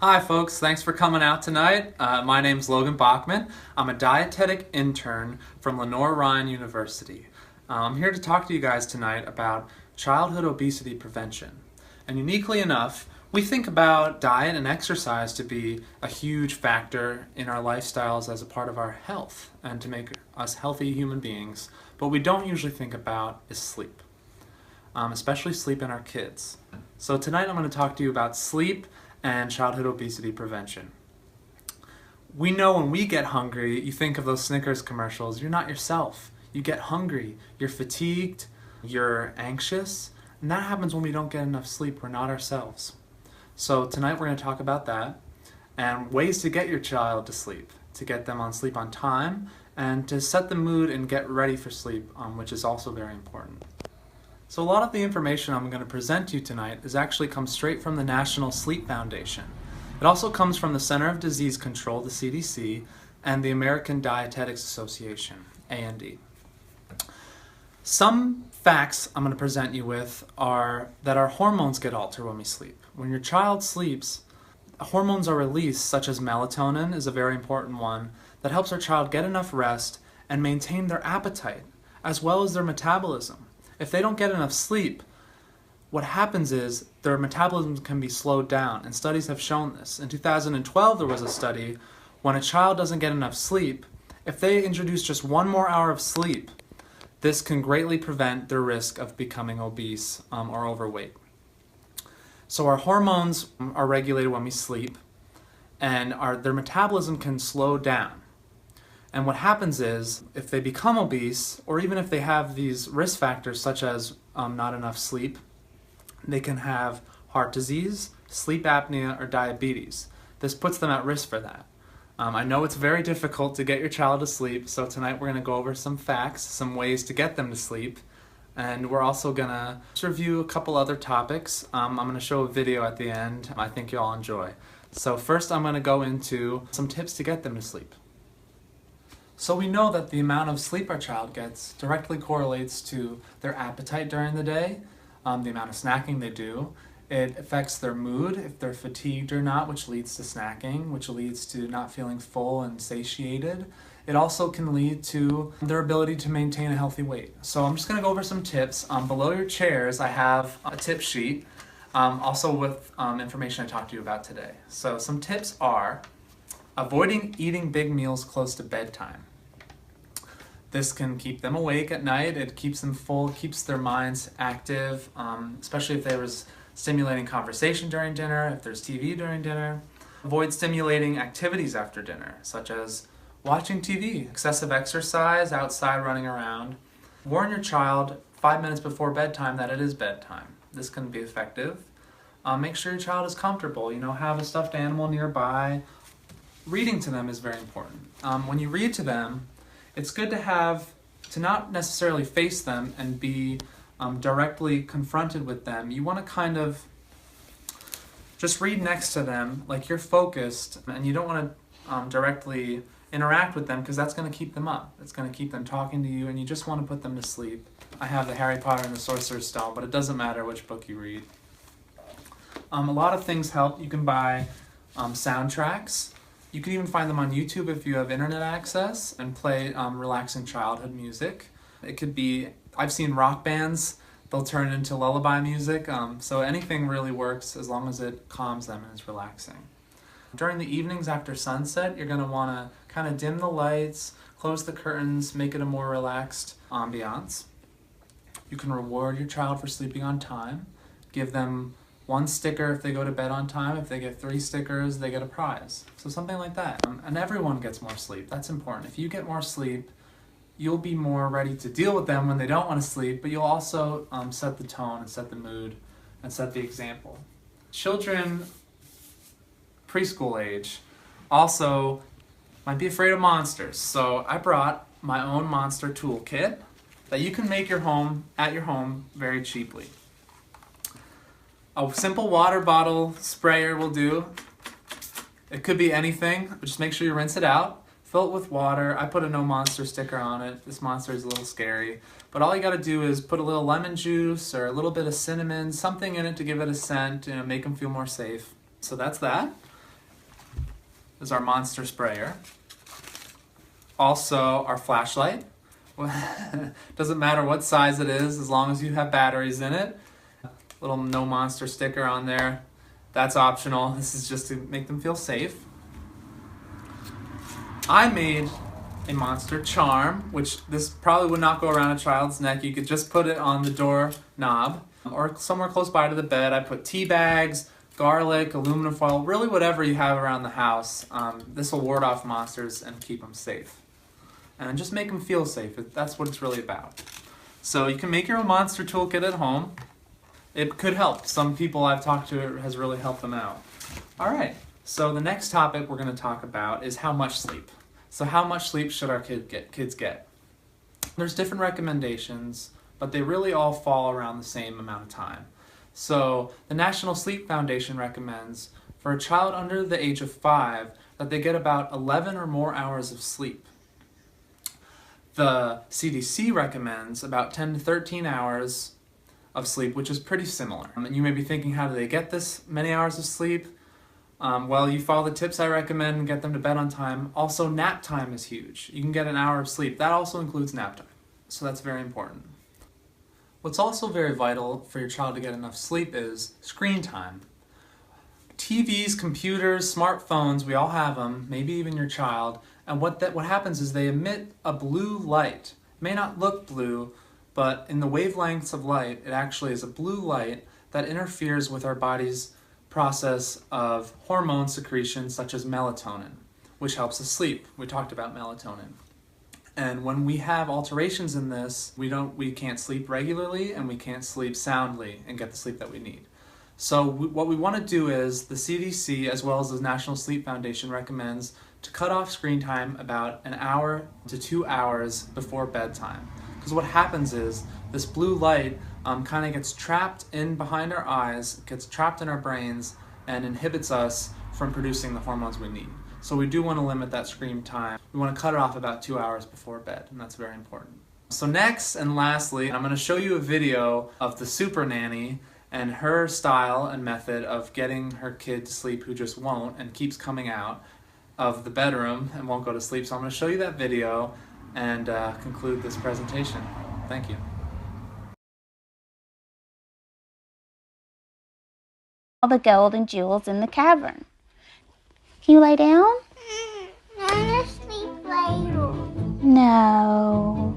Hi folks, thanks for coming out tonight. My name's Logan Bachman. I'm a dietetic intern from Lenore-Ryan University. I'm here to talk to you guys tonight about childhood obesity prevention. And uniquely enough, we think about diet and exercise to be a huge factor in our lifestyles as a part of our health and to make us healthy human beings. But what we don't usually think about is sleep, especially sleep in our kids. So tonight I'm going to talk to you about sleep and childhood obesity prevention. We know when we get hungry, you think of those Snickers commercials, you're not yourself. You get hungry, you're fatigued, you're anxious, and that happens when we don't get enough sleep. We're not ourselves. So tonight we're going to talk about that and ways to get your child to sleep, to get them on sleep on time, and to set the mood and get ready for sleep, which is also very important. So a lot of the information I'm going to present to you tonight is actually comes straight from the National Sleep Foundation. It also comes from the Center of Disease Control, the CDC, and the American Dietetics Association, A&D. Some facts I'm going to present you with are that our hormones get altered when we sleep. When your child sleeps, hormones are released, such as melatonin is a very important one, that helps our child get enough rest and maintain their appetite, as well as their metabolism. If they don't get enough sleep, what happens is their metabolism can be slowed down, and studies have shown this. In 2012, there was a study when a child doesn't get enough sleep, if they introduce just one more hour of sleep, this can greatly prevent their risk of becoming obese or overweight. So our hormones are regulated when we sleep, and their metabolism can slow down. And what happens is, if they become obese, or even if they have these risk factors such as not enough sleep, they can have heart disease, sleep apnea, or diabetes. This puts them at risk for that. I know it's very difficult to get your child to sleep, so tonight we're going to go over some facts, some ways to get them to sleep, and we're also going to review a couple other topics. I'm going to show a video at the end I think you'll all enjoy. So first I'm going to go into some tips to get them to sleep. So we know that the amount of sleep our child gets directly correlates to their appetite during the day, the amount of snacking they do. It affects their mood, if they're fatigued or not, which leads to snacking, which leads to not feeling full and satiated. It also can lead to their ability to maintain a healthy weight. So I'm just going to go over some tips. Below your chairs I have a tip sheet, also with information I talked to you about today. So some tips are avoiding eating big meals close to bedtime. This can keep them awake at night, it keeps them full, keeps their minds active, especially if there was stimulating conversation during dinner, if there's TV during dinner. Avoid stimulating activities after dinner, such as watching TV, excessive exercise, outside running around. Warn your child 5 minutes before bedtime that it is bedtime. This can be effective. Make sure your child is comfortable, have a stuffed animal nearby. Reading to them is very important. When you read to them, it's good to not necessarily face them and be directly confronted with them. You want to kind of just read next to them like you're focused, and you don't want to directly interact with them because that's going to keep them up. It's going to keep them talking to you, and you just want to put them to sleep. I have the Harry Potter and the Sorcerer's Stone, but it doesn't matter which book you read. A lot of things help. You can buy soundtracks. You can even find them on YouTube if you have internet access and play relaxing childhood music. It could be, I've seen rock bands, they'll turn it into lullaby music, so anything really works as long as it calms them and is relaxing. During the evenings after sunset, you're going to want to kind of dim the lights, close the curtains, make it a more relaxed ambiance. You can reward your child for sleeping on time. Give them 1 sticker if they go to bed on time. If they get 3 stickers, they get a prize. So something like that. And everyone gets more sleep. That's important. If you get more sleep, you'll be more ready to deal with them when they don't want to sleep, but you'll also set the tone and set the mood and set the example. Children preschool age also might be afraid of monsters. So I brought my own monster toolkit that you can make at your home very cheaply. A simple water bottle sprayer will do. It could be anything, but just make sure you rinse it out. Fill it with water. I put a no monster sticker on it. This monster is a little scary. But all you gotta do is put a little lemon juice or a little bit of cinnamon, something in it to give it a scent, make them feel more safe. So that's that. is our monster sprayer. Also, our flashlight. Doesn't matter what size it is, as long as you have batteries in it. Little no monster sticker on there. That's optional. This is just to make them feel safe. I made a monster charm, which this probably would not go around a child's neck. You could just put it on the door knob or somewhere close by to the bed. I put tea bags, garlic, aluminum foil, really whatever you have around the house. This will ward off monsters and keep them safe. And just make them feel safe. That's what it's really about. So you can make your own monster toolkit at home. It could help. Some people I've talked to, it has really helped them out. All right, so the next topic we're going to talk about is how much sleep. So how much sleep should our kids get? There's different recommendations, but they really all fall around the same amount of time. So the National Sleep Foundation recommends for a child under the age of 5 that they get about 11 or more hours of sleep. The CDC recommends about 10 to 13 hours of sleep, which is pretty similar. And you may be thinking, how do they get this many hours of sleep? Well, you follow the tips I recommend and get them to bed on time. Also, nap time is huge. You can get an hour of sleep. That also includes nap time. So that's very important. What's also very vital for your child to get enough sleep is screen time. TVs, computers, smartphones, we all have them, maybe even your child. And what happens is they emit a blue light. It may not look blue, but in the wavelengths of light, it actually is a blue light that interferes with our body's process of hormone secretion such as melatonin, which helps us sleep. We talked about melatonin. And when we have alterations in this, we can't sleep regularly and we can't sleep soundly and get the sleep that we need. So what we want to do is, the CDC as well as the National Sleep Foundation recommends to cut off screen time about an hour to 2 hours before bedtime. Because what happens is this blue light kind of gets trapped in behind our eyes, gets trapped in our brains, and inhibits us from producing the hormones we need. So we do want to limit that screen time. We want to cut it off about 2 hours before bed, and that's very important. So next and lastly, I'm going to show you a video of the super nanny and her style and method of getting her kid to sleep who just won't and keeps coming out of the bedroom and won't go to sleep. So I'm going to show you that video and conclude this presentation. Thank you. All the gold and jewels in the cavern. Can you lay down? I want to sleep later. No.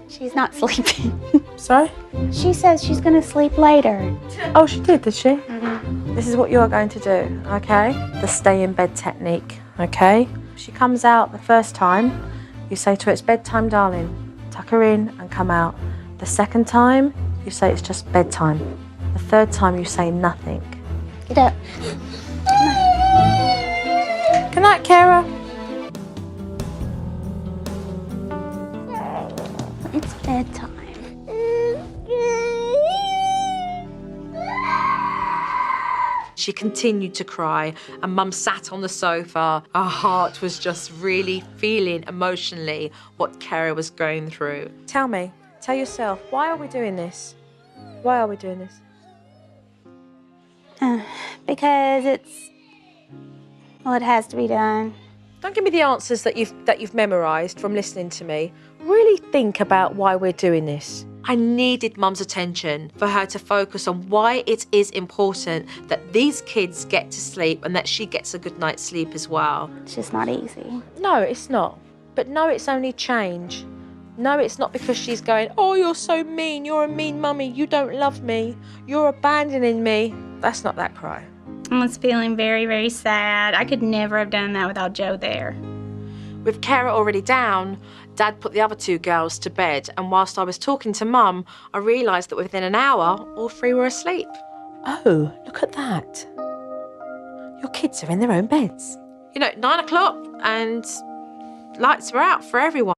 She's not sleeping. Sorry? She says she's going to sleep later. Oh, she did she? Mm-hmm. This is what you're going to do, okay? The stay in bed technique, okay? She comes out the first time, you say to her, it's bedtime, darling. Tuck her in and come out. The second time, you say it's just bedtime. The third time, you say nothing. Get up. Good night, Kara. It's bedtime. She continued to cry and Mum sat on the sofa. Her heart was just really feeling emotionally what Kara was going through. Tell yourself, why are we doing this? Why are we doing this? Because it has to be done. Don't give me the answers that you've memorised from listening to me. Really think about why we're doing this. I needed Mum's attention for her to focus on why it is important that these kids get to sleep and that she gets a good night's sleep as well. It's just not easy. No, it's not. But no, it's only change. No, it's not because she's going, oh, you're so mean. You're a mean mummy. You don't love me. You're abandoning me. That's not that cry. I was feeling very, very sad. I could never have done that without Joe there. With Kara already down, Dad put the other two girls to bed, and whilst I was talking to Mum, I realised that within an hour, all three were asleep. Oh, look at that. Your kids are in their own beds. 9 o'clock, and lights were out for everyone.